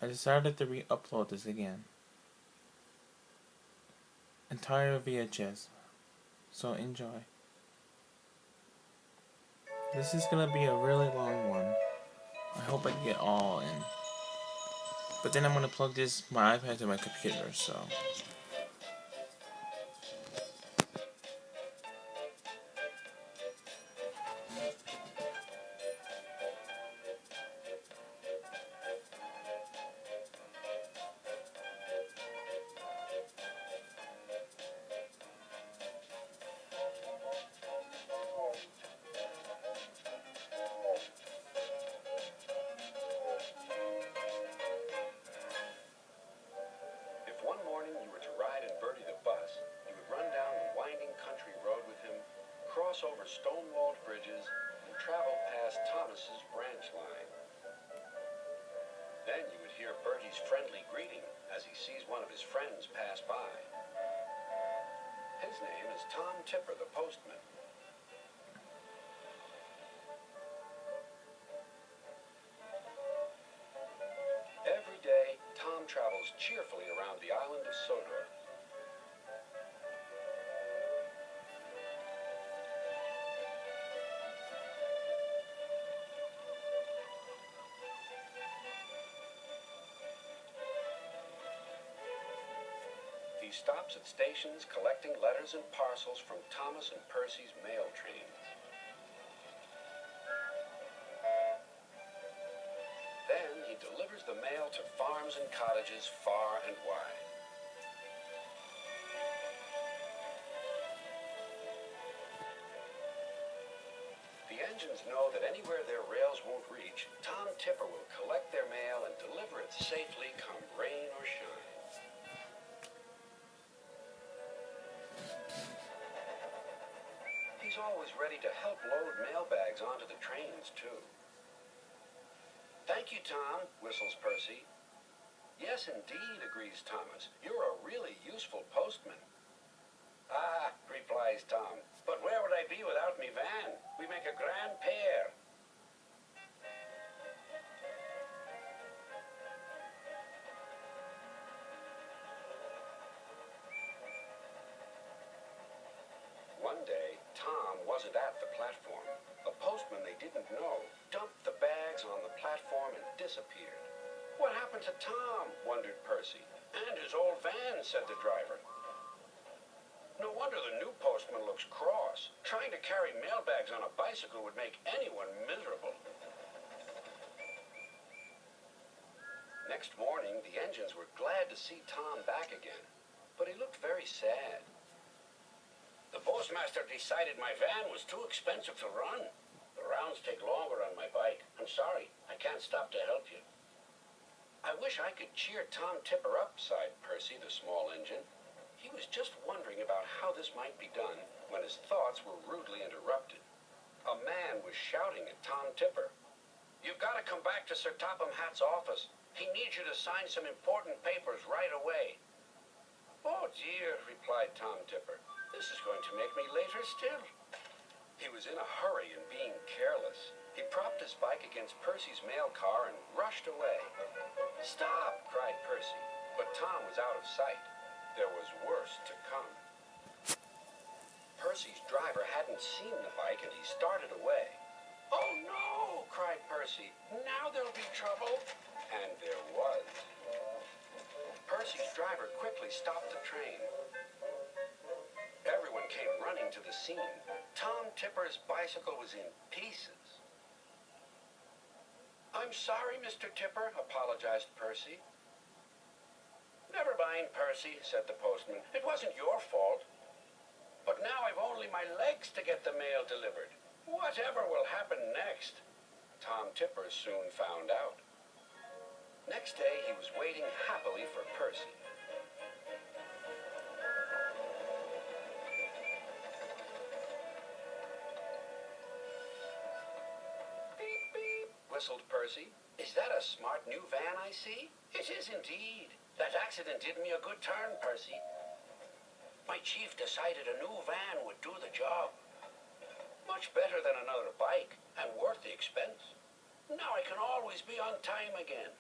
I decided to re-upload this again. Entire VHS. So enjoy. This is gonna be a really long one. I hope I can get all in. But then I'm gonna plug my iPad to my computer, so. If one morning you were to ride in Bertie the bus, you would run down the winding country road with him, cross over stone-walled bridges, and travel past Thomas's branch line. Then you would hear Bertie's friendly greeting as he sees one of his friends pass by. His name is Tom Tipper, the postman. Every day, Tom travels cheerfully around the island of Sodor. He stops at stations collecting letters and parcels from Thomas and Percy's mail trains. Then he delivers the mail to farms and cottages far and wide. The engines know that anywhere their rails won't reach, Tom Tipper will collect their mail and deliver it safely come rain or shine. He's always ready to help load mailbags onto the trains, too. "Thank you, Tom," whistles Percy. "Yes, indeed," agrees Thomas. "You're a really useful postman." "Ah," replies Tom, "but where would I be without me van? We make a grand pair." One day, Tom wasn't at the platform. A postman they didn't know dumped the bags on the platform and disappeared. "What happened to Tom?" wondered Percy. "And his old van," said the driver. "No wonder the new postman looks cross. Trying to carry mailbags on a bicycle would make anyone miserable." Next morning, the engines were glad to see Tom back again, but he looked very sad. "The postmaster decided my van was too expensive to run. The rounds take longer on my bike. I'm sorry, I can't stop to help you." "I wish I could cheer Tom Tipper up," sighed Percy, the small engine. He was just wondering about how this might be done when his thoughts were rudely interrupted. A man was shouting at Tom Tipper. "You've got to come back to Sir Topham Hatt's office. He needs you to sign some important papers right away." "Oh, dear," replied Tom Tipper. "This is going to make me later still." He was in a hurry and being careless. He propped his bike against Percy's mail car and rushed away. "Stop!" cried Percy, but Tom was out of sight. There was worse to come. Percy's driver hadn't seen the bike and he started away. "Oh no!" cried Percy. "Now there'll be trouble." And there was. Percy's driver quickly stopped the train. Everyone came running to the scene. Tom Tipper's bicycle was in pieces. "I'm sorry, Mr. Tipper," apologized Percy. "Never mind, Percy," said the postman. "It wasn't your fault. But now I've only my legs to get the mail delivered. Whatever will happen next?" Tom Tipper soon found out. Next day he was waiting happily for Percy. "Beep, beep," whistled Percy. "Is that a smart new van I see?" "It is indeed. That accident did me a good turn, Percy. My chief decided a new van would do the job. Much better than another bike, and worth the expense. Now I can always be on time again."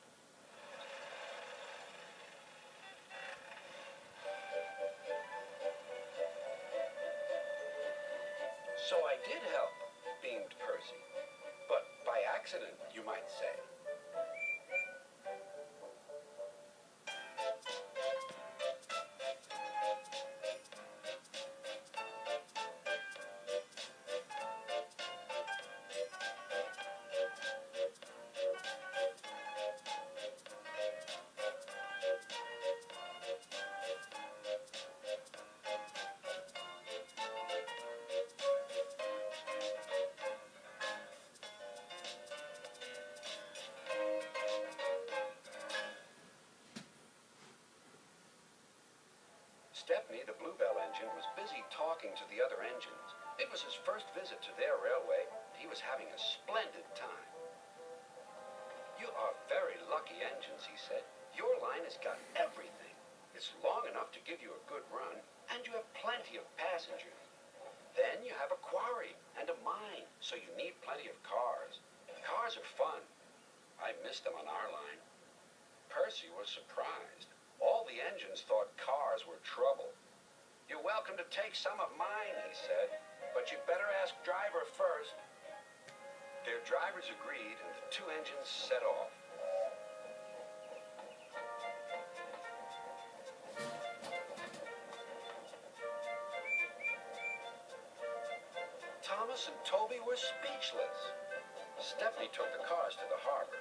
talking to the other engines. It was his first visit to their railway. He was having a splendid time. "You are very lucky engines," he said. "Your line has got everything. It's long enough to give you a good run, and you have plenty of passengers. Then you have a quarry and a mine, so you need plenty of cars. Cars are fun. I missed them on our line." Percy was surprised. All the engines thought cars were trouble. "You're welcome to take some of mine," he said, "but you'd better ask driver first." Their drivers agreed, and the two engines set off. Thomas and Toby were speechless. Stepney took the cars to the harbor.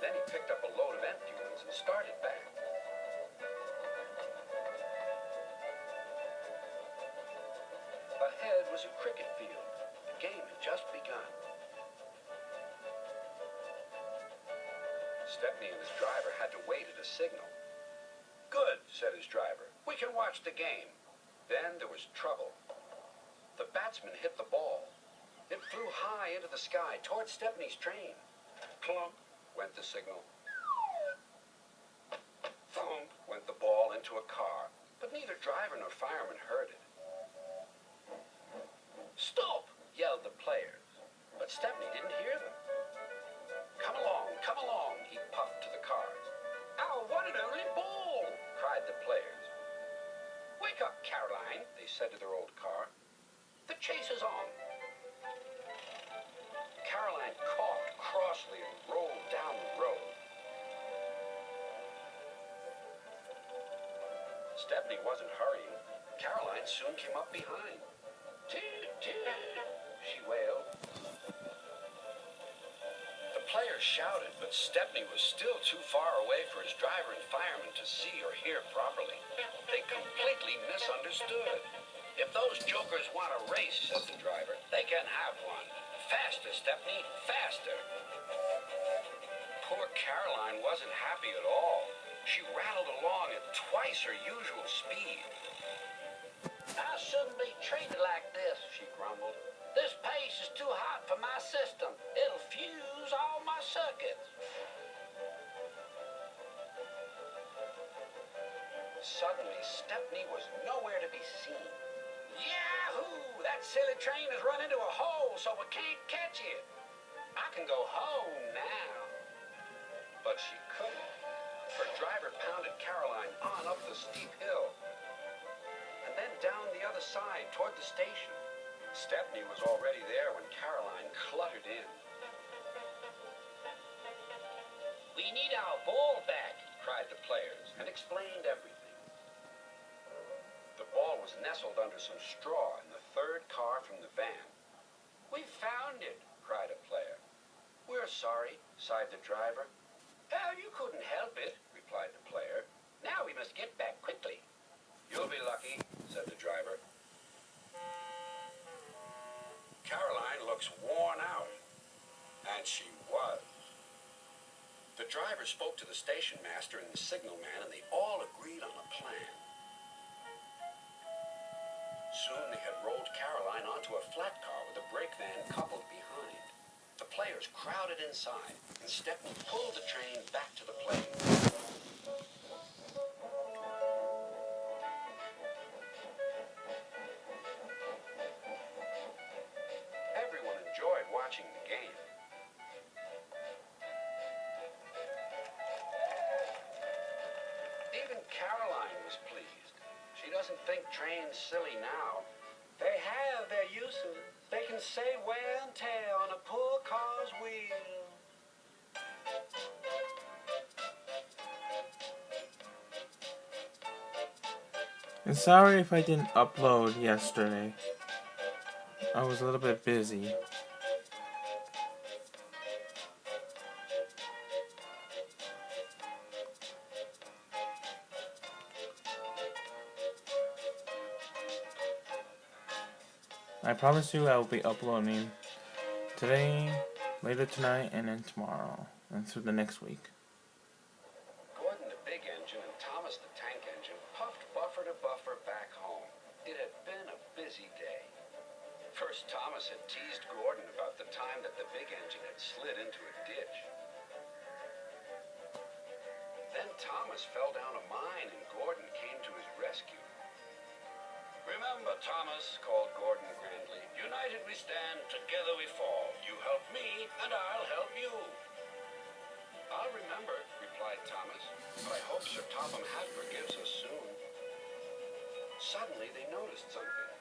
Then he picked up a load of empty ones and started back. Ahead was a cricket field. The game had just begun. Stepney and his driver had to wait at a signal. "Good," said his driver. "We can watch the game." Then there was trouble. The batsman hit the ball. It flew high into the sky toward Stepney's train. Clunk went the signal. Thump went the ball into a car, but neither driver nor fireman heard it. "Stop!" yelled the players, but Stepney didn't hear them. Come along," he puffed to the cars. "Oh, what an early ball!" cried the players. "Wake up, Caroline," they said to their old car. "The chase is on." Caroline coughed crossly and rolled down the road. Stepney wasn't hurrying. Caroline soon came up behind. "Toot, toot," she wailed. The players shouted, but Stepney was still too far away for his driver and fireman to see or hear properly. They completely misunderstood. "If those jokers want a race," said the driver, "they can have one. Faster, Stepney, faster." Poor Caroline wasn't happy at all. She rattled along at twice her usual speed. "I shouldn't be treated like this," she grumbled. "This pace is too hot for my system. It'll fuse all my circuits." Suddenly, Stepney was nowhere to be seen. "Yahoo! That silly train has run into a hole, so we can't catch it. I can go home now." But she couldn't. Her driver pounded Caroline on up the steep hill, and then down the other side toward the station. Stepney was already there when Caroline cluttered in. "We need our ball back," cried the players, and explained everything. The ball was nestled under some straw in the third car from the van. "We found it," cried a player. "We're sorry," sighed the driver. "Oh, you couldn't help it," replied the player. "Now we must get back quickly." "You'll be lucky," said the driver. Caroline looks worn out. And she was. The driver spoke to the station master and the signalman, and they all agreed on a plan. Soon they had rolled Caroline onto a flat car with a brake van coupled behind. The players crowded inside, and Stepney pulled the train back to the playing field. Everyone enjoyed watching the game. Even Caroline was pleased. She doesn't think trains silly now. They have their uses. They can save wear and tear on a poor car's wheel. And sorry if I didn't upload yesterday. I was a little bit busy. I promise you I will be uploading today, later tonight, and then tomorrow, and through the next week. Go Thomas had teased Gordon about the time that the big engine had slid into a ditch. Then Thomas fell down a mine and Gordon came to his rescue. "Remember, Thomas," called Gordon grandly, "united we stand, together we fall. You help me, and I'll help you." "I'll remember," replied Thomas, "but I hope Sir Topham Hatt forgives us soon." Suddenly they noticed something.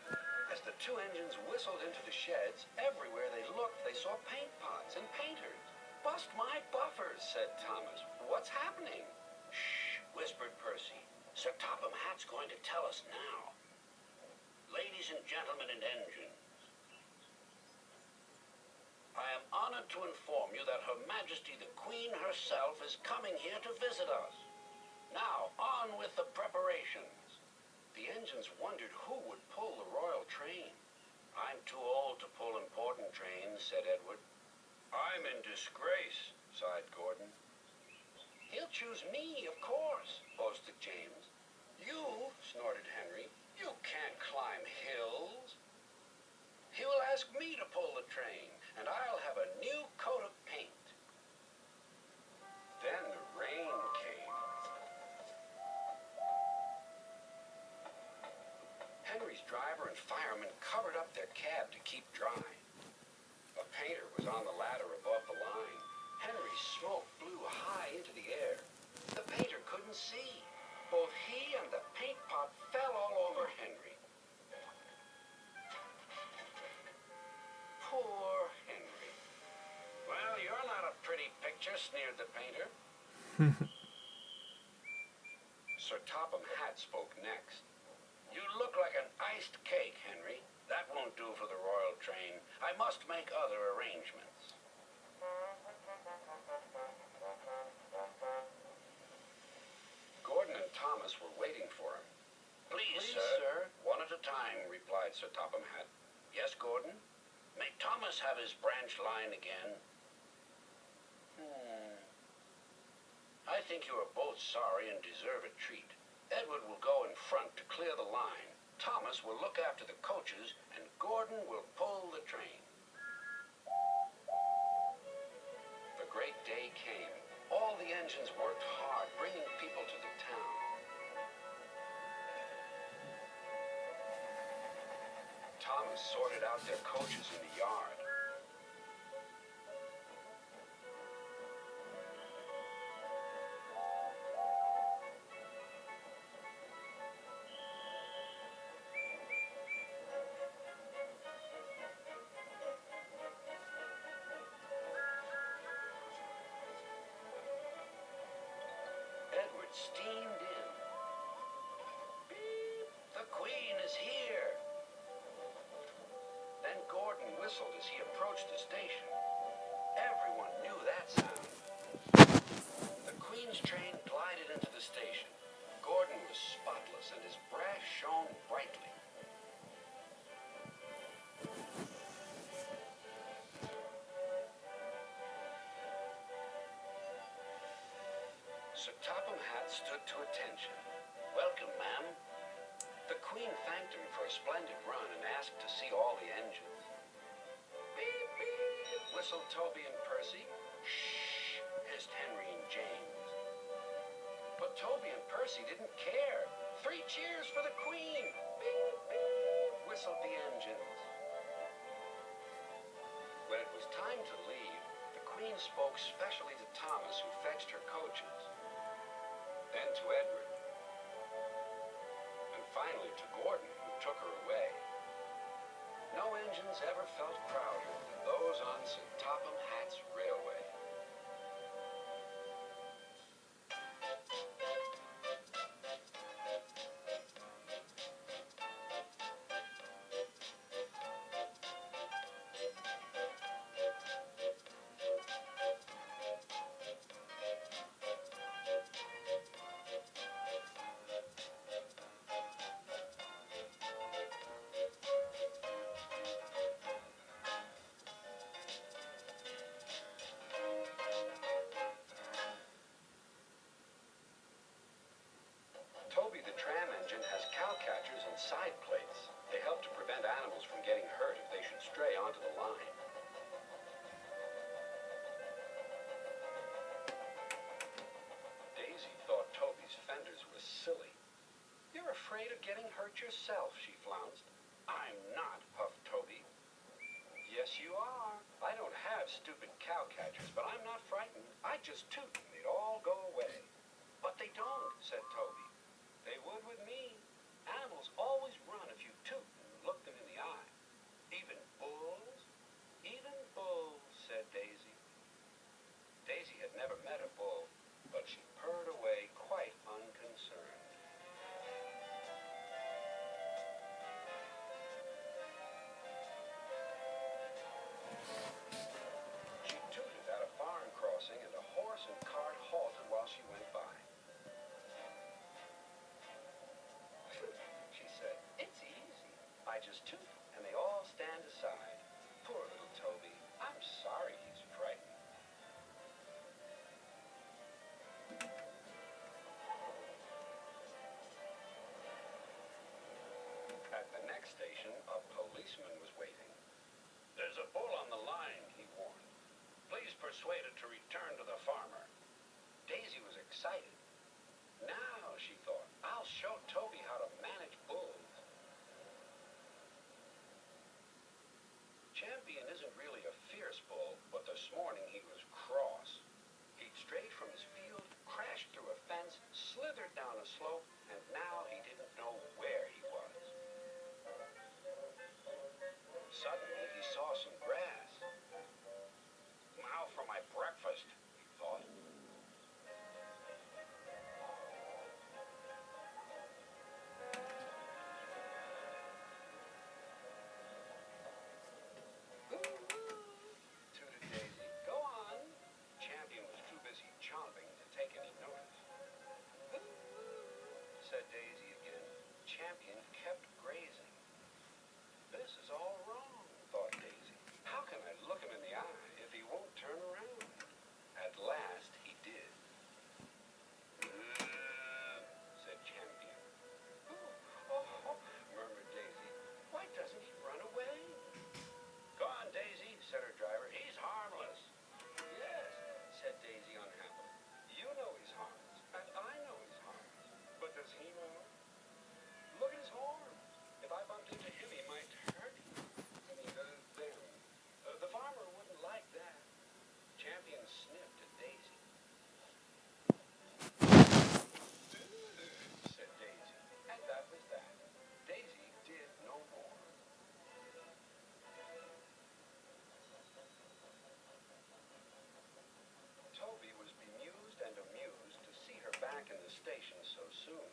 As the two engines whistled into the sheds, everywhere they looked they saw paint pots and painters. "Bust my buffers," said Thomas. "What's happening?" "Shh," whispered Percy. "Sir Topham Hatt's going to tell us now. Ladies and gentlemen and engines, I am honored to inform you that Her Majesty the Queen herself is coming here to visit us. Now, on with the preparations." The engines wondered who would pull the royal train. "I'm too old to pull important trains," said Edward. "I'm in disgrace," sighed Gordon. "He'll choose me, of course," boasted James. "You," snorted Henry, "you can't climb hills." "He will ask me to pull the train, and I'll have a new coat of paint." Then the rain came. Henry's driver and fireman covered up their cab to keep dry. A painter was on the ladder above the line. Henry's smoke blew high into the air. The painter couldn't see. Both he and the paint pot fell all over Henry. Poor Henry. "Well, you're not a pretty picture," sneered the painter. Sir Topham Hatt spoke next. "You look like an iced cake, Henry. That won't do for the royal train. I must make other arrangements." Gordon and Thomas were waiting for him. Please, sir. "One at a time," replied Sir Topham Hatt. "Yes, Gordon? May Thomas have his branch line again?" "I think you are both sorry and deserve a treat. Edward will go in front to clear the line. Thomas will look after the coaches, and Gordon will pull the train." The great day came. All the engines worked hard, bringing people to the town. Thomas sorted out their coaches in the yard. Edward steamed in. "Beep! The Queen is here!" Then Gordon whistled as he approached the station. Everyone knew that sound. The Queen's train glided into the station. Gordon was spotless and his brass shone brightly. Sir Topham Hatt stood to attention. "Welcome, ma'am." The Queen thanked him for a splendid run and asked to see all the engines. "Beep, beep," whistled Toby and Percy. "Shh," hissed Henry and James. But Toby and Percy didn't care. "Three cheers for the Queen!" Beep, beep, whistled the engines. When it was time to leave, the Queen spoke specially to Thomas, who fetched her coaches. Then to Edward. And finally to Gordon, who took her away. No engines ever felt prouder than those on Sir Topham Hatt's railway. getting hurt yourself, she flounced. I'm not, huffed Toby. Yes, you are. I don't have stupid cow catchers, but I'm not frightened. I just toot and they'd all go away. But they don't, said Toby. They would with me. Animals always run if you toot and look them in the eye. Even bulls? Even bulls, said Daisy. Daisy had never met a bull, but she purred away quite unconcerned. She tooted at a farm crossing, and a horse and cart halted while she went by. She said, "It's easy. I just toot, and they all stand aside. Poor little Toby. I'm sorry he's frightened." At the next station, a policeman was waiting. "There's a bull on the line," he warned. "Please persuade it to return to the farmer." Daisy was excited. Now, she thought, I'll show Toby how to manage bulls. Champion isn't really a fierce bull, but this morning he was cross. He'd strayed from his field, crashed through a fence, slithered down a slope, and now he didn't know where he was. Suddenly, he saw some grass. "Now for my breakfast," he thought. Tooted Daisy. "Go on." Champion was too busy chomping to take any notice. Said Daisy again. Champion kept grazing. This is all wrong, thought Daisy. How can I look him in the eye if he won't turn around? At last, he did. Said Champion. Oh, murmured Daisy. Why doesn't he run away? "Go on, Daisy," said her driver. "He's harmless." "Yes," said Daisy unhappily. "You know he's harmless, and I know he's harmless. But does he know? Look at his horns. If I bumped into him, he might hurt me. I mean, them. The farmer wouldn't like that." Champion sniffed at Daisy. Said Daisy. And that was that. Daisy did no more. Toby was bemused and amused to see her back in the station so soon.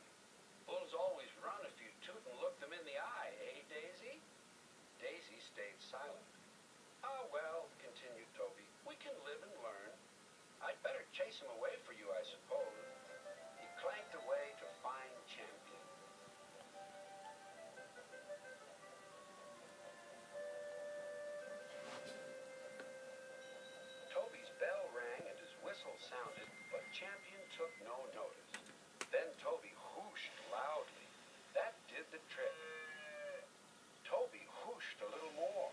"Bulls always run if you toot and look them in the eye, eh, Daisy?" Daisy stayed silent. "Ah, well," continued Toby, "we can live and learn. I'd better chase him away for you, I suppose." He clanked away to find Champion. Toby's bell rang and his whistle sounded, but Champion took no notice. Then Toby whooshed loudly. That did the trick. Toby whooshed a little more.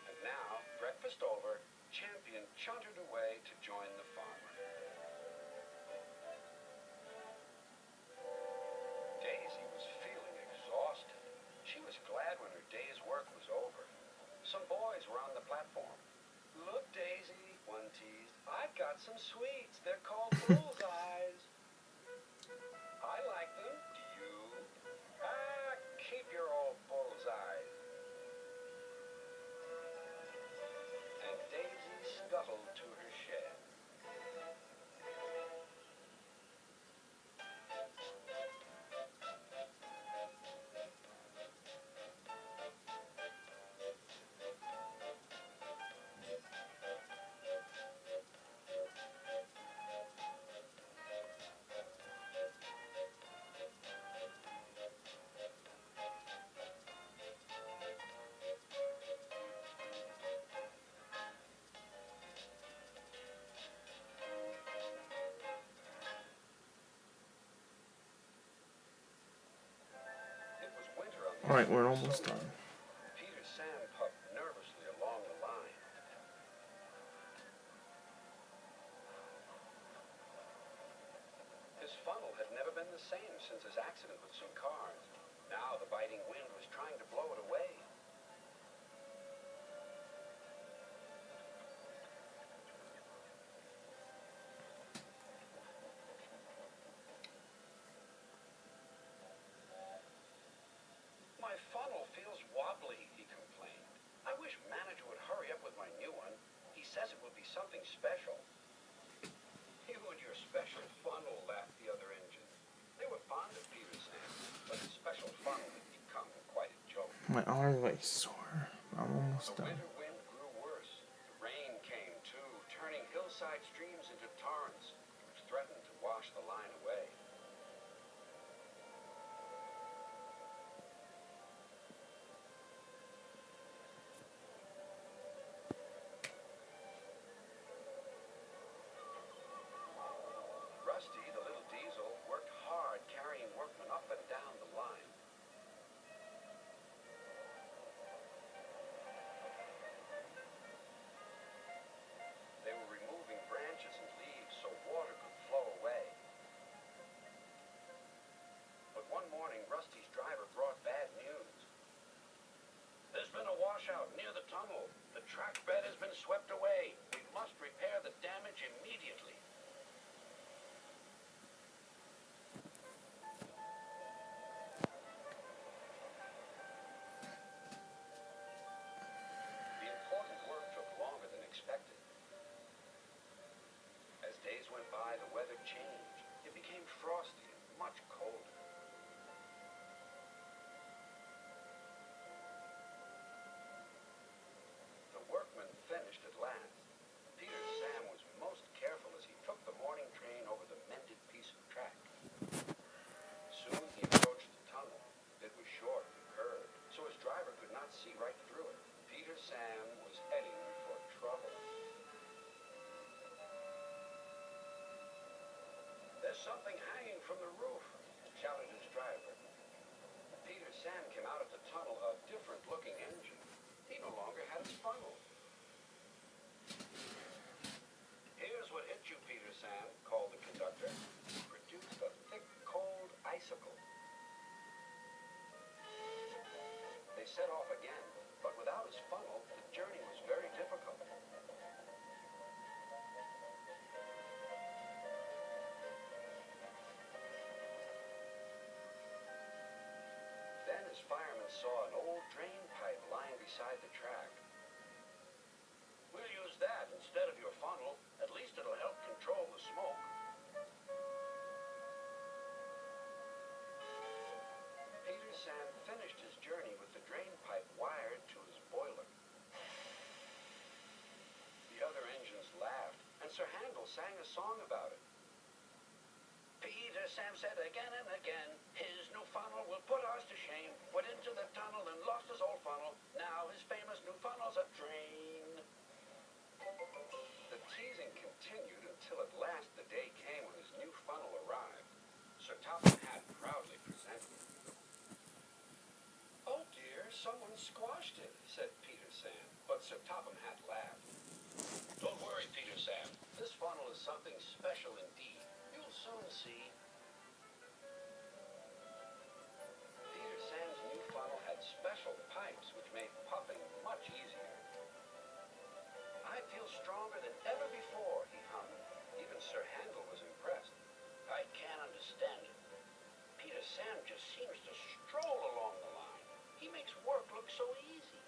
And now, breakfast over, Champion chuntered away to join the farmer. Daisy was feeling exhausted. She was glad when her day's work was over. Some boys were on the platform. "Look, Daisy," one teased, "I've got some sweets. They're called bullseyes. I like them. Do you?" "Ah, keep your old bullseyes." And Daisy scuttled to her shed. Alright, we're almost done. Peter Sam puffed nervously along the line. His funnel had never been the same since his accident with says it will be something special. You and your special funnel, laughed the other engines. They were fond of Peter Sam, but his special funnel had become quite a joke. My arms are like sore. I'm almost The done. winter wind grew worse. The rain came too, turning hillside streams into torrents, which threatened to wash the line away. Rusty, the little diesel, worked hard carrying workmen up and down the line. They were removing branches and leaves so water could flow away. But one morning, Rusty's driver brought bad news. There's been a washout near the tunnel. The track bed has been swept away. We must repair the damage immediately. The important work took longer than expected. As days went by, the weather changed. It became frosty and much colder. The workmen finished at last. Peter Sam was most careful as he took the morning train over the mended piece of track. Soon he approached the tunnel. It was short and curved, so his driver could not see right through it. Peter Sam was heading for trouble. There's something hanging from the roof, shouted his driver. Peter Sam came out of the tunnel a different-looking engine. He no longer had his funnel. Here's what hit you, Peter Sam, called the conductor. He produced a thick, cold icicle. They set off again, but without his funnel, the journey was very difficult. Then his fireman saw an old drain pipe lying beside the track. We'll use that instead of your funnel. At least it'll help control the smoke. Peter Sam finished his journey with the drain pipe wired to his boiler. The other engines laughed, and Sir Handel sang a song about it. Peter Sam said again and again, his new funnel will put ours to shame. Went into the tunnel and lost his old funnel. Now his famous new funnel's a drain. The teasing continued until at last the day came when his new funnel arrived. Sir Topham Hatt proudly presented it. Oh dear, someone squashed it, said Peter Sam. But Sir Topham Hatt laughed. Don't worry, Peter Sam. This funnel is something special indeed. You'll soon see. Peter Sam's new funnel had special pipes which made puffing much easier. I feel stronger than ever before, he hummed. Even Sir Handel was impressed. I can't understand it. Peter Sam just seems to stroll along the line. He makes work look so easy.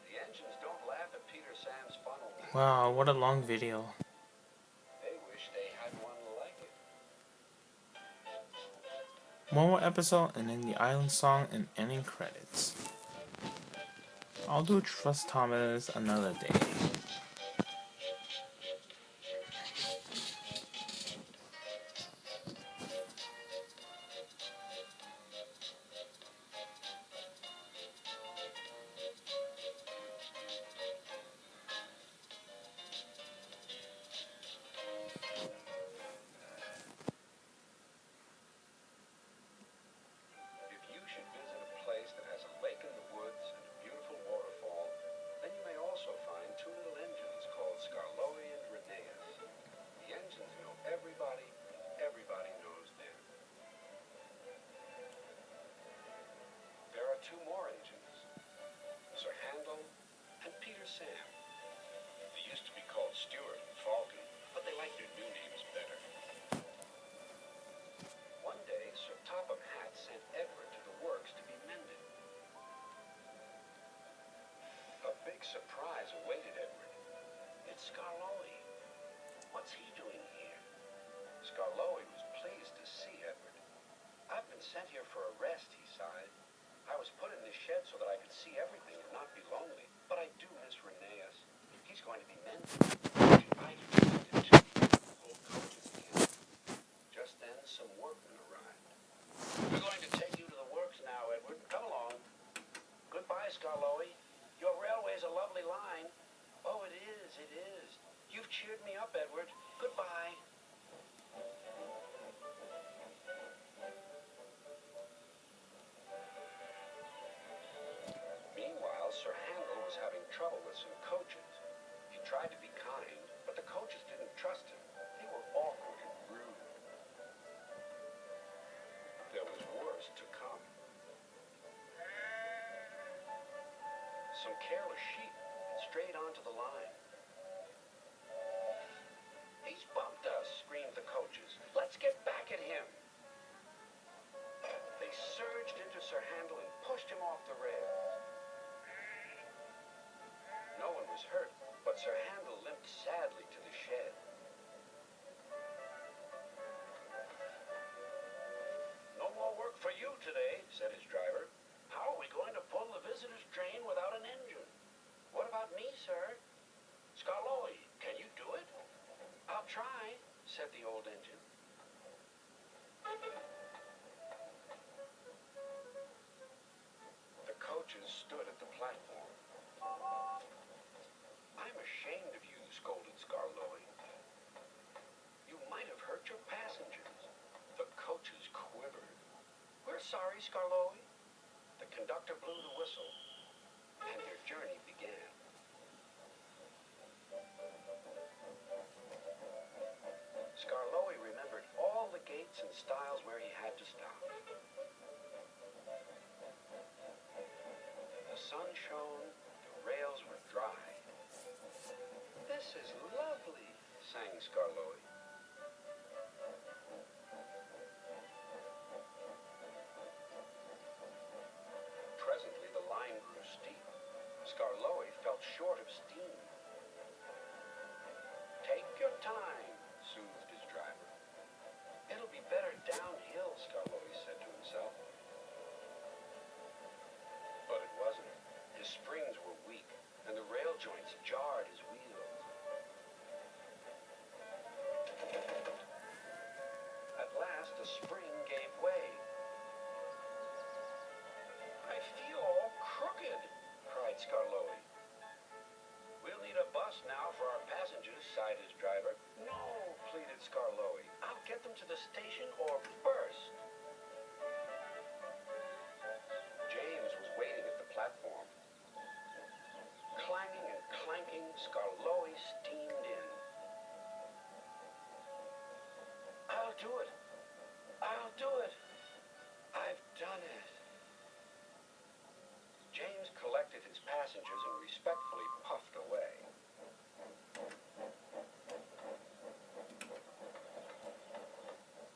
The engines don't laugh at Peter Sam's funnel. Wow, what a long video. They wish they had one like it. One more episode and then the island song and ending credits. I'll do Trust Thomas another day. If you should visit a place that has a lake in the woods and a beautiful waterfall, then you may also find two little sorry, Skarloey." The conductor blew the whistle, and their journey began. Skarloey remembered all the gates and stiles where he had to stop. The sun shone, the rails were dry. "This is lovely," sang Skarloey. Presently the line grew steep. Skarloey felt short of steam. "Take your time," soothed his driver. "It'll be better downhill," Skarloey said to himself. But it wasn't. His springs were weak, and the rail joints jarred his wheels. At last, a spring gave way. "I feel all crooked," cried Skarloey. "We'll need a bus now for our passengers," sighed his driver. "No," pleaded Skarloey. "I'll get them to the station or burst." James was waiting at the platform. Clanging and clanking, Skarloey steamed in. "I'll do it! I'll do it! I've done it!" James collected his passengers and respectfully puffed away.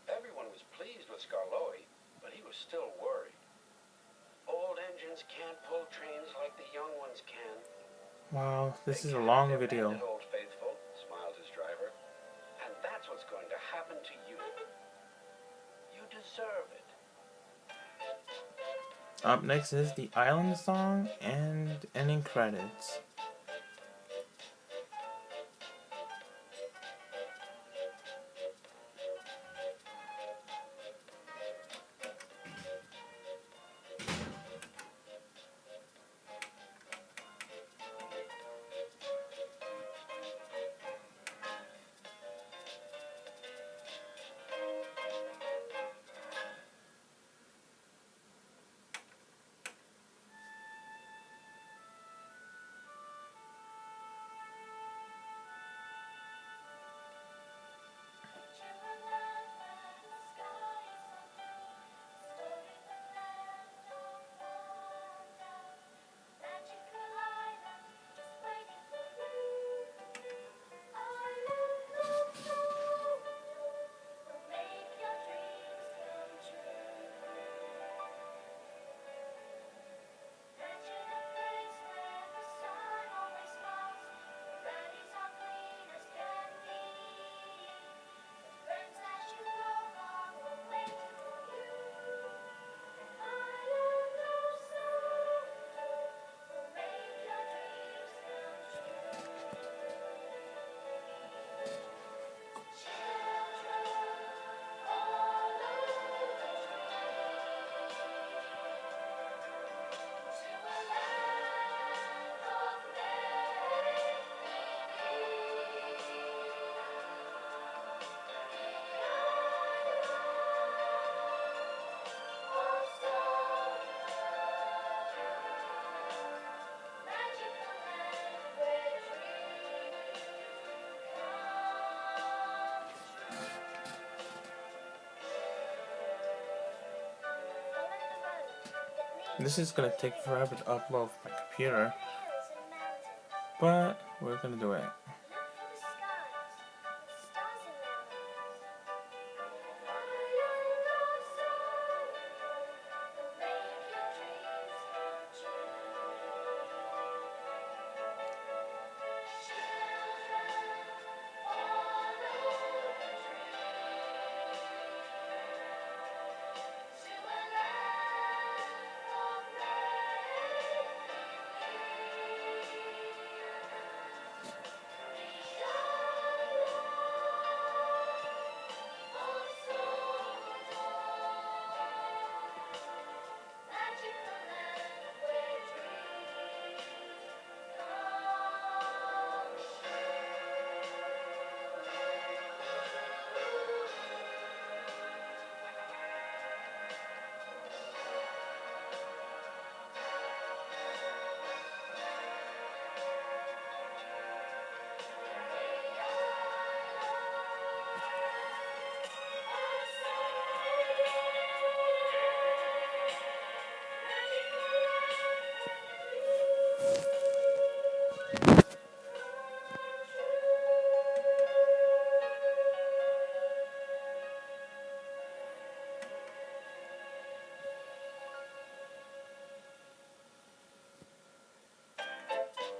Everyone was pleased with Skarloey, but he was still worried. Old engines can't pull trains like the young ones can. Wow, this They is a can't long depend video. on Old Faithful, smiled his driver. And that's what's going to happen to you. You deserve it. Up next is the Island song and ending credits. This is gonna take forever to upload my computer, but we're gonna do it.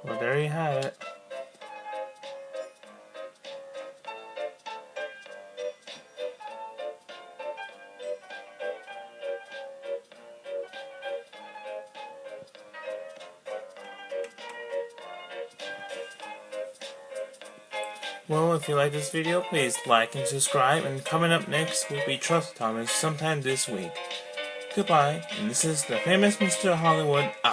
Well, there you have it. Well, if you like this video, please like and subscribe, and coming up next will be Trust Thomas sometime this week. Goodbye, and this is the famous Mr. Hollywood out.